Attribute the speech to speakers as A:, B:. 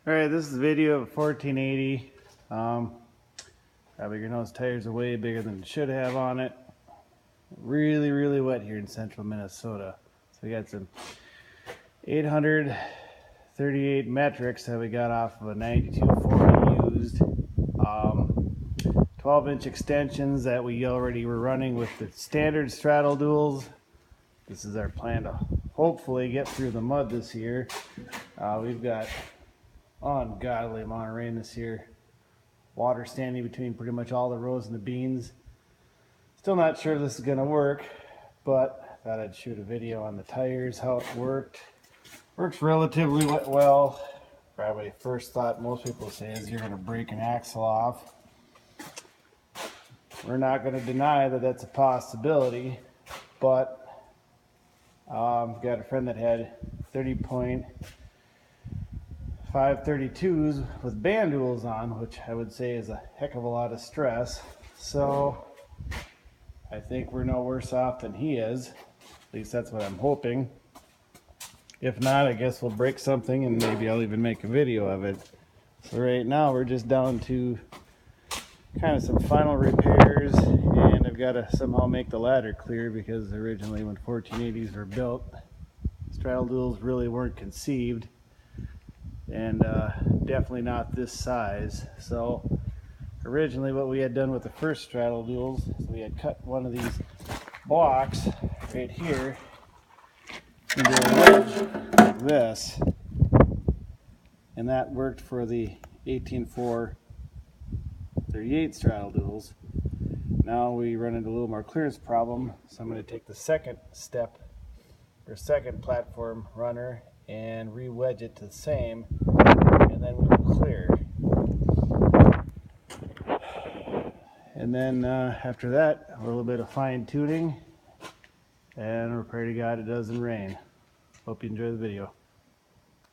A: Alright, this is a video of 1480. Probably your nose tires are way bigger than it should have on it. Really wet here in central Minnesota. So we got some 838 metrics that we got off of a 9240 used. 12-inch extensions that we already were running with the standard straddle duals. This is our plan to hopefully get through the mud this year. We've got ungodly amount of rain this year. Water standing between pretty much all the rows and the beans. Still not sure this is gonna work, but I thought I'd shoot a video on the tires, how it worked. Works relatively well. Probably first thought most people say is you're gonna break an axle off. We're not gonna deny that that's a possibility, but I've got a friend that had 30.532s with band duals on, which I would say is a heck of a lot of stress. So I think we're no worse off than he is. At least that's what I'm hoping. If not, I guess we'll break something and maybe I'll even make a video of it. So right now we're just down to kind of some final repairs, and I've got to somehow make the ladder clear because originally when 1480s were built, straddle duals really weren't conceived, and definitely not this size. So originally what we had done with the first straddle duals is we had cut one of these blocks right here into a wedge like this, and that worked for the 18.4 38 straddle duals. Now we run into a little more clearance problem, so I'm going to take the second step or second platform runner and re-wedge it to the same, and then we will clear. And then after that, a little bit of fine tuning, and we're praying to God it doesn't rain. Hope you enjoy the video.